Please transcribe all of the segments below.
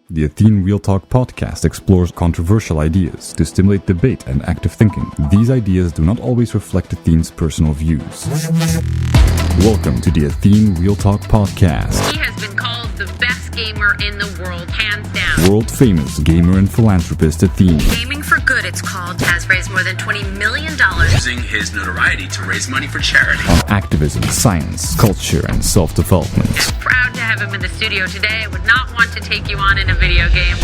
The Athene Real Talk Podcast explores controversial ideas to stimulate debate and active thinking. These ideas do not always reflect Athene's personal views. Welcome to the Athene Real Talk Podcast. He has been called the best gamer in the world, hands down. World-famous gamer and philanthropist Athene. Gaming for Good, it's called, has raised more than $20 million. Using his notoriety to raise money for charity. On activism, science, culture, and self-development. Proud to have him in the studio today. I would not want to take you on in a video game.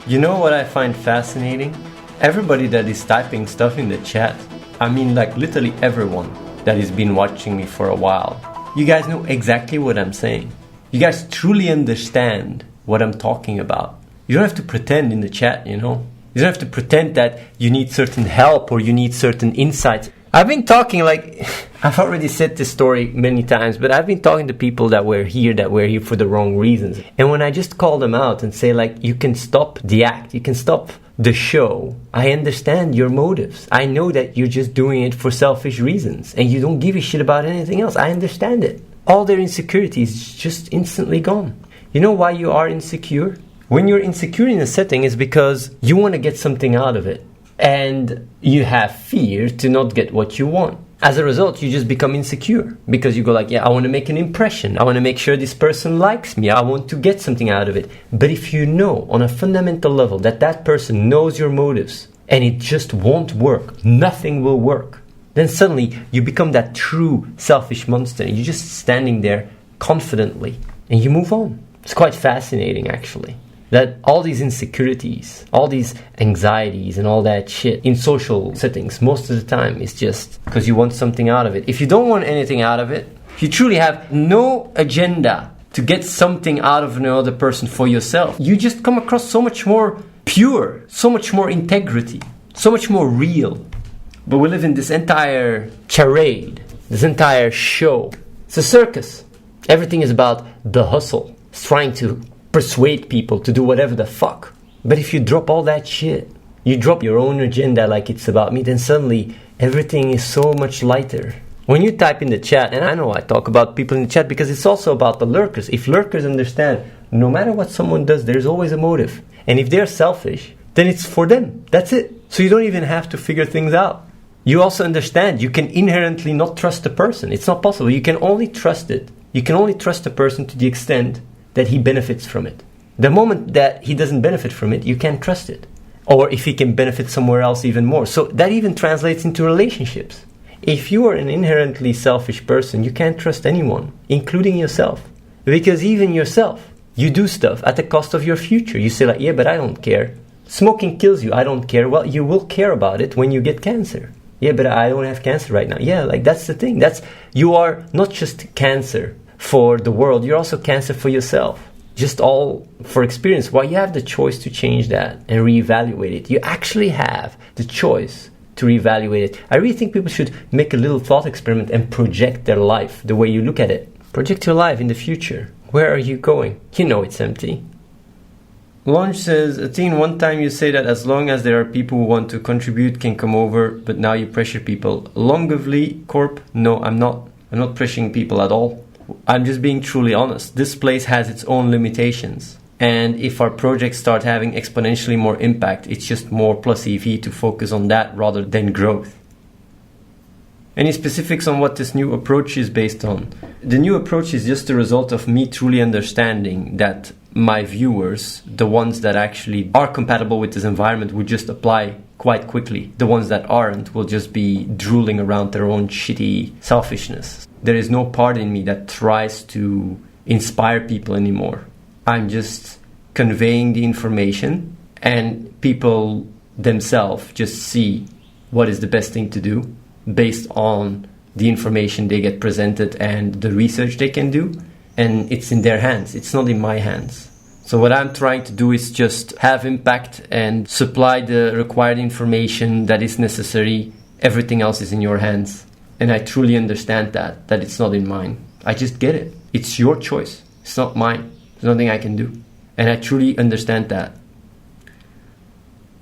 You know what I find fascinating? Everybody that is typing stuff in the chat, I mean like literally everyone that has been watching me for a while, you guys know exactly what I'm saying. You guys truly understand what I'm talking about. You don't have to pretend in the chat, you know? You don't have to pretend that you need certain help or you need certain insights. I've been talking I've already said this story many times, but I've been talking to people that were here for the wrong reasons. And when I just call them out and say you can stop the act, you can stop the show, I understand your motives. I know that you're just doing it for selfish reasons and you don't give a shit about anything else. I understand it. All their insecurity is just instantly gone. You know why you are insecure? When you're insecure in a setting, it's because you want to get something out of it. And you have fear to not get what you want. As a result, you just become insecure. Because you go I want to make an impression. I want to make sure this person likes me. I want to get something out of it. But if you know on a fundamental level that person knows your motives and it just won't work, nothing will work, then suddenly you become that true selfish monster. You're just standing there confidently and you move on. It's quite fascinating, actually. That all these insecurities, all these anxieties and all that shit in social settings, most of the time is just because you want something out of it. If you don't want anything out of it, if you truly have no agenda to get something out of another person for yourself, you just come across so much more pure, so much more integrity, so much more real. But we live in this entire charade, this entire show. It's a circus. Everything is about the hustle. It's trying to persuade people to do whatever the fuck. But if you drop all that shit, you drop your own agenda like it's about me, then suddenly everything is so much lighter. When you type in the chat, and I know I talk about people in the chat because it's also about the lurkers. If lurkers understand, no matter what someone does, there's always a motive. And if they're selfish, then it's for them. That's it. So you don't even have to figure things out. You also understand you can inherently not trust a person. It's not possible. You can only trust it. You can only trust a person to the extent that he benefits from it. The moment that he doesn't benefit from it, you can't trust it. Or if he can benefit somewhere else even more. So that even translates into relationships. If you are an inherently selfish person, you can't trust anyone, including yourself. Because even yourself, you do stuff at the cost of your future. You say yeah, but I don't care. Smoking kills you, I don't care. Well, you will care about it when you get cancer. Yeah, but I don't have cancer right now. Yeah, that's the thing. You are not just cancer for the world, you're also cancer for yourself. Just all for experience. Well, you have the choice to change that and reevaluate it. You actually have the choice to reevaluate it. I really think people should make a little thought experiment and project their life the way you look at it. Project your life in the future. Where are you going? You know it's empty. Launch says, Athene, one time you say that as long as there are people who want to contribute can come over, but now you pressure people. Longevely Corp, no, I'm not pressuring people at all. I'm just being truly honest. This place has its own limitations. And if our projects start having exponentially more impact, it's just more plus EV to focus on that rather than growth. Any specifics on what this new approach is based on? The new approach is just a result of me truly understanding that my viewers, the ones that actually are compatible with this environment, would just apply quite quickly. The ones that aren't will just be drooling around their own shitty selfishness. There is no part in me that tries to inspire people anymore. I'm just conveying the information and people themselves just see what is the best thing to do based on the information they get presented and the research they can do. And it's in their hands. It's not in my hands. So what I'm trying to do is just have impact and supply the required information that is necessary. Everything else is in your hands. And I truly understand that it's not in mine. I just get it. It's your choice. It's not mine. There's nothing I can do. And I truly understand that.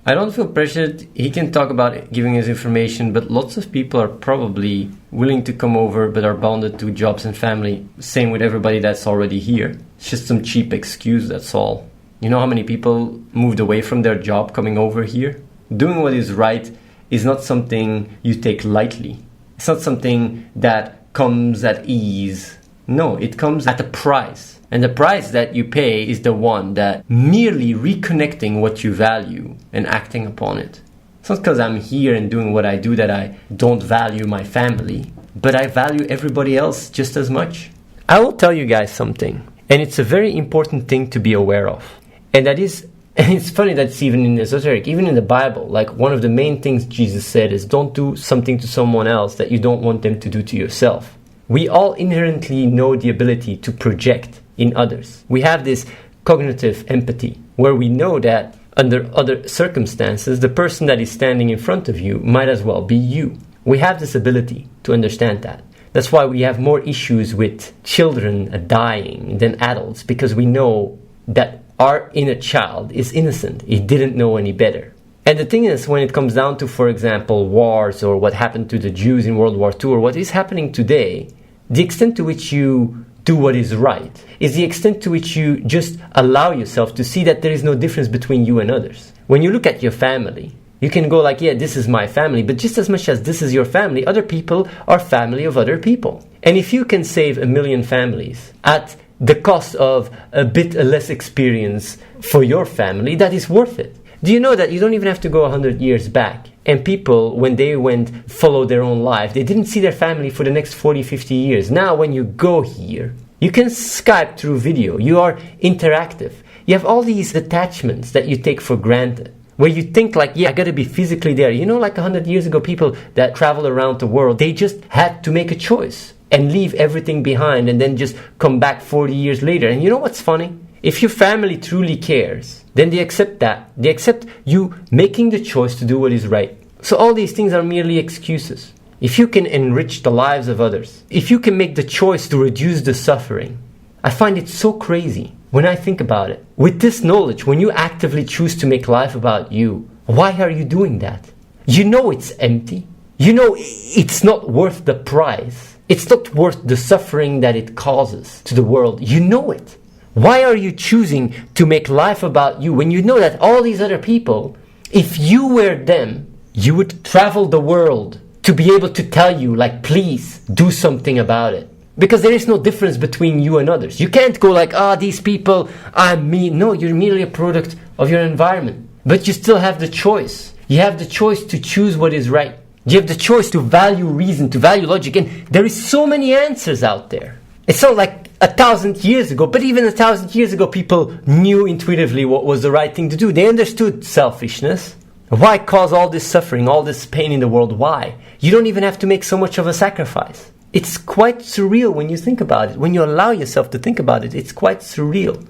I don't feel pressured. He can talk about giving his information, but lots of people are probably willing to come over but are bounded to jobs and family. Same with everybody that's already here. It's just some cheap excuse, that's all. You know how many people moved away from their job coming over here? Doing what is right is not something you take lightly. It's not something that comes at ease. No, it comes at a price. And the price that you pay is the one that merely reconnecting what you value and acting upon it. It's not because I'm here and doing what I do that I don't value my family, but I value everybody else just as much. I will tell you guys something, and it's a very important thing to be aware of. And that is, and it's funny that it's even in the esoteric, even in the Bible, like one of the main things Jesus said is don't do something to someone else that you don't want them to do to yourself. We all inherently know the ability to project in others. We have this cognitive empathy where we know that under other circumstances, the person that is standing in front of you might as well be you. We have this ability to understand that. That's why we have more issues with children dying than adults, because we know that our inner child is innocent. He didn't know any better. And the thing is, when it comes down to, for example, wars or what happened to the Jews in World War II or what is happening today, the extent to which you do what is right is the extent to which you just allow yourself to see that there is no difference between you and others. When you look at your family, you can go like, yeah, this is my family, but just as much as this is your family, other people are family of other people. And if you can save 1 million families at the cost of a bit less experience for your family, that is worth it. Do you know that you don't even have to go 100 years back? And people, when they went follow their own life, they didn't see their family for the next 40, 50 years. Now, when you go here, you can Skype through video. You are interactive. You have all these attachments that you take for granted, where you think like, yeah, I got to be physically there. You know, like 100 years ago, people that traveled around the world, they just had to make a choice and leave everything behind and then just come back 40 years later. And you know what's funny? If your family truly cares, then they accept that. They accept you making the choice to do what is right. So all these things are merely excuses. If you can enrich the lives of others, if you can make the choice to reduce the suffering, I find it so crazy when I think about it. With this knowledge, when you actively choose to make life about you, why are you doing that? You know it's empty. You know it's not worth the price. It's not worth the suffering that it causes to the world. You know it. Why are you choosing to make life about you when you know that all these other people, if you were them, you would travel the world to be able to tell you, like, please do something about it. Because there is no difference between you and others. You can't go like, these people, I'm me. No, you're merely a product of your environment. But you still have the choice. You have the choice to choose what is right. You have the choice to value reason, to value logic. And there is so many answers out there. It's not like 1,000 years ago, but even 1,000 years ago, people knew intuitively what was the right thing to do. They understood selfishness. Why cause all this suffering, all this pain in the world? Why? You don't even have to make so much of a sacrifice. It's quite surreal when you think about it. When you allow yourself to think about it, it's quite surreal.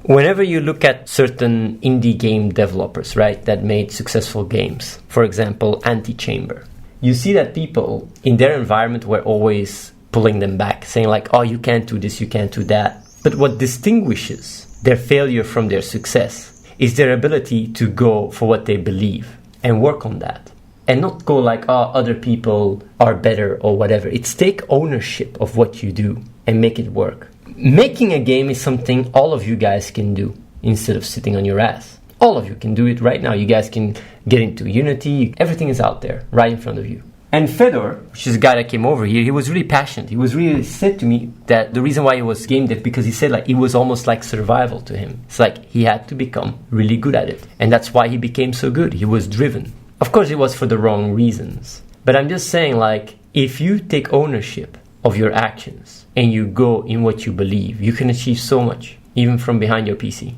Whenever you look at certain indie game developers, right, that made successful games, for example, Antichamber, you see that people in their environment were always pulling them back, saying like, oh, you can't do this, you can't do that. But what distinguishes their failure from their success is their ability to go for what they believe and work on that. And not go like, oh, other people are better or whatever. It's take ownership of what you do and make it work. Making a game is something all of you guys can do instead of sitting on your ass. All of you can do it right now. You guys can get into Unity. Everything is out there right in front of you. And Fedor, which is a guy that came over here, he was really passionate. He was really said to me that the reason why he was game dev, because he said like it was almost like survival to him. It's like he had to become really good at it. And that's why he became so good. He was driven. Of course, it was for the wrong reasons. But I'm just saying, like, if you take ownership of your actions and you go in what you believe, you can achieve so much, even from behind your PC.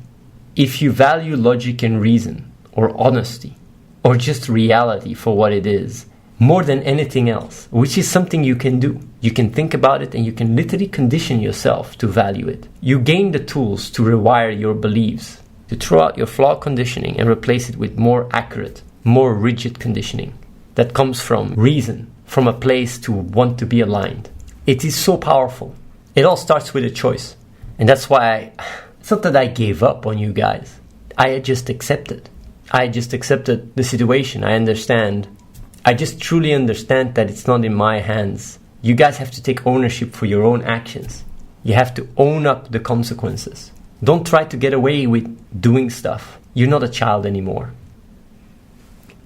If you value logic and reason, or honesty, or just reality for what it is, more than anything else, which is something you can do. You can think about it and you can literally condition yourself to value it. You gain the tools to rewire your beliefs, to throw out your flawed conditioning and replace it with more accurate, more rigid conditioning that comes from reason, from a place to want to be aligned. It is so powerful. It all starts with a choice. And that's why it's not that I gave up on you guys. I just accepted. I just accepted the situation. I understand I just truly understand that it's not in my hands. You guys have to take ownership for your own actions. You have to own up the consequences. Don't try to get away with doing stuff. You're not a child anymore.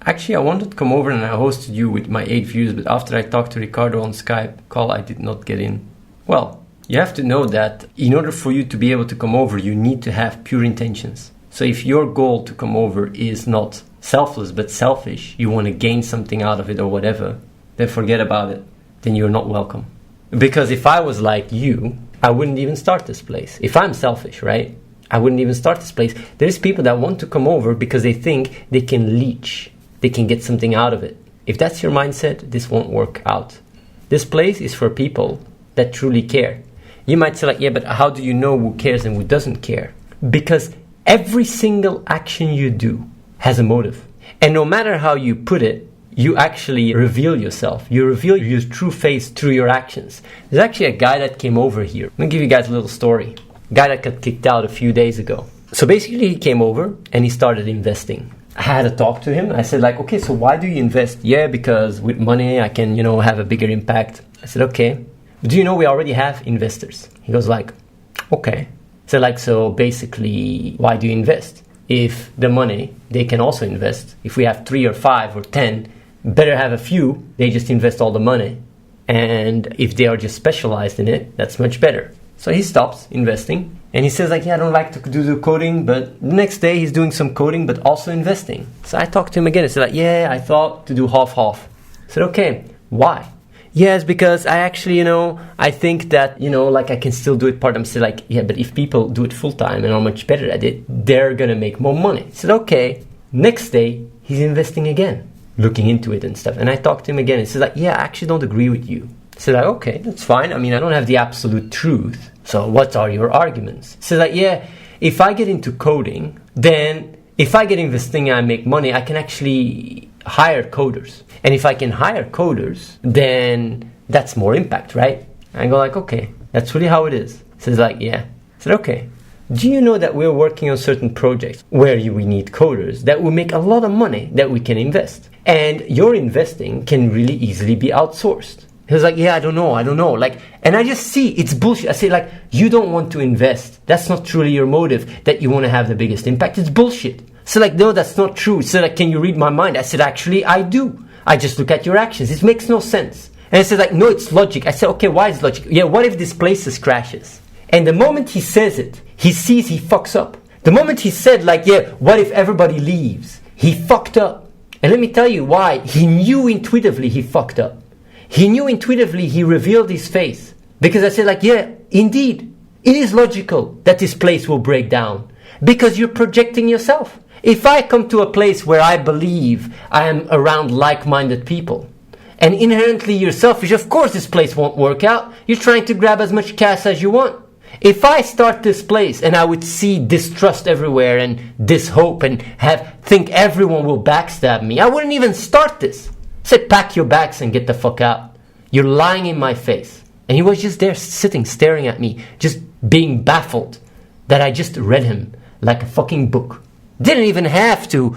Actually, I wanted to come over and I hosted you with my 8 views, but after I talked to Ricardo on Skype call, I did not get in. Well, you have to know that in order for you to be able to come over, you need to have pure intentions. So if your goal to come over is not selfless but selfish, you want to gain something out of it or whatever, then forget about it. Then you're not welcome. Because if I was like you, I wouldn't even start this place. If I'm selfish, right? I wouldn't even start this place. There's people that want to come over because they think they can leech. They can get something out of it. If that's your mindset, this won't work out. This place is for people that truly care. You might say like, yeah, but how do you know who cares and who doesn't care? Because every single action you do has a motive. And no matter how you put it, you actually reveal yourself. You reveal your true face through your actions. There's actually a guy that came over here. I'm going to give you guys a little story. A guy that got kicked out a few days ago. So basically he came over and he started investing. I had a talk to him. I said like, okay, so why do you invest? Yeah, because with money I can, have a bigger impact. I said, okay. Do you know we already have investors? He goes like, okay. So basically, why do you invest? If the money, they can also invest. If we have 3 or 5 or 10, better have a few, they just invest all the money. And if they are just specialized in it, that's much better. So he stops investing. And he says like, yeah, I don't like to do the coding, but the next day he's doing some coding, but also investing. So I talked to him again. I said like, yeah, I thought to do half-half. I said, okay, why? Yes, because I actually, I think that, like I can still do it part-time. I said like, yeah, but if people do it full-time and are much better at it, they're going to make more money. I said, okay. Next day, he's investing again, looking into it and stuff. And I talked to him again. He says like, yeah, I actually don't agree with you. I said like, okay, that's fine. I mean, I don't have the absolute truth. So what are your arguments? He said like, yeah, if I get into coding, then if I get investing and I make money, I can actually hire coders. And if I can hire coders, then that's more impact, right? I go like, okay, that's really how it is. He says like, yeah. I said, okay. Do you know that we're working on certain projects where we need coders that will make a lot of money that we can invest? And your investing can really easily be outsourced. He was like, yeah, I don't know. Like, and I just see it's bullshit. I say like, you don't want to invest. That's not truly your motive, that you want to have the biggest impact. It's bullshit. So like, no, that's not true. So like, can you read my mind? I said, actually, I do. I just look at your actions. It makes no sense. And I said like, no, it's logic. I said, okay, why is logic? Yeah, what if this place crashes? And the moment he says it, he sees he fucks up. The moment he said like, yeah, what if everybody leaves? He fucked up. And let me tell you why. He knew intuitively he fucked up. He knew intuitively he revealed his face. Because I said like, yeah, indeed, it is logical that this place will break down. Because you're projecting yourself. If I come to a place where I believe I am around like-minded people, and inherently you're selfish, of course this place won't work out. You're trying to grab as much cash as you want. If I start this place and I would see distrust everywhere and dishope and think everyone will backstab me, I wouldn't even start this. I said, pack your bags and get the fuck out. You're lying in my face. And he was just there sitting, staring at me, just being baffled that I just read him like a fucking book. Didn't even have to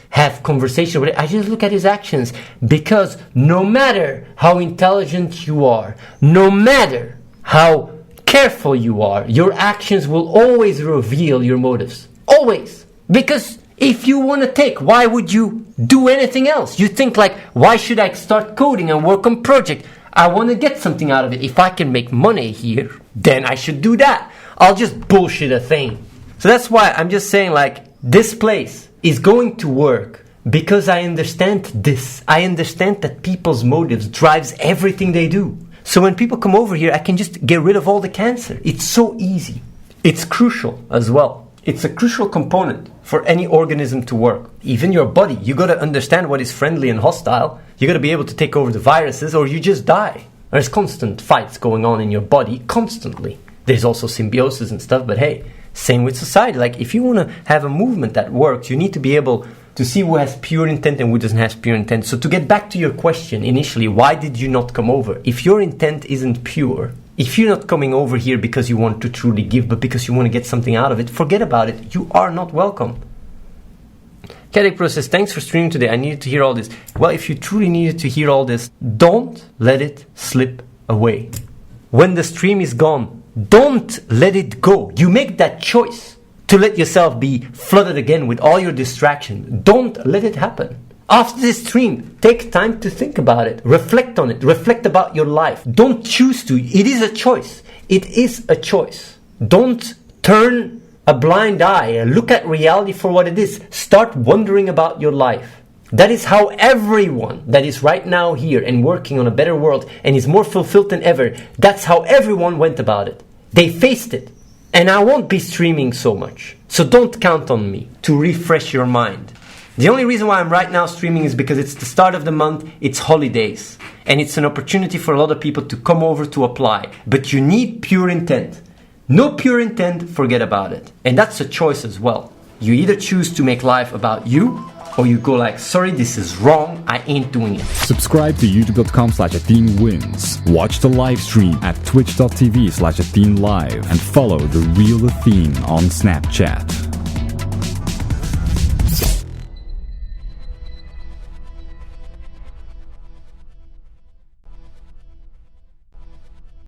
have conversation with it. I just look at his actions, because no matter how intelligent you are, no matter how careful you are, your actions will always reveal your motives. Always. Because if you want to take, why would you do anything else? You think like, why should I start coding and work on project? I want to get something out of it. If I can make money here, then I should do that. I'll just bullshit a thing. So that's why I'm just saying like, this place is going to work because I understand this. I understand that people's motives drives everything they do. So when people come over here, I can just get rid of all the cancer. It's so easy. It's crucial as well. It's a crucial component for any organism to work. Even your body, you got to understand what is friendly and hostile. You got to be able to take over the viruses or you just die. There's constant fights going on in your body, constantly. There's also symbiosis and stuff, but hey, same with society. Like if you want to have a movement that works, you need to be able to see who has pure intent and who doesn't have pure intent. So to get back to your question initially, why did you not come over? If your intent isn't pure, if you're not coming over here because you want to truly give, but because you want to get something out of it, forget about it. You are not welcome. Kadek Pro says, thanks for streaming today. I needed to hear all this. Well, if you truly needed to hear all this, don't let it slip away. When the stream is gone, don't let it go. You make that choice to let yourself be flooded again with all your distractions. Don't let it happen. After this stream, take time to think about it. Reflect on it. Reflect about your life. Don't choose to. It is a choice. It is a choice. Don't turn a blind eye. Look at reality for what it is. Start wondering about your life. That is how everyone that is right now here and working on a better world and is more fulfilled than ever, that's how everyone went about it. They faced it. And I won't be streaming so much. So don't count on me to refresh your mind. The only reason why I'm right now streaming is because it's the start of the month, it's holidays. And it's an opportunity for a lot of people to come over to apply. But you need pure intent. No pure intent, forget about it. And that's a choice as well. You either choose to make life about you, or you go like, sorry, this is wrong, I ain't doing it. Subscribe to youtube.com/AtheneWins. Watch the live stream at twitch.tv/AtheneLive and follow The Real Athene on Snapchat.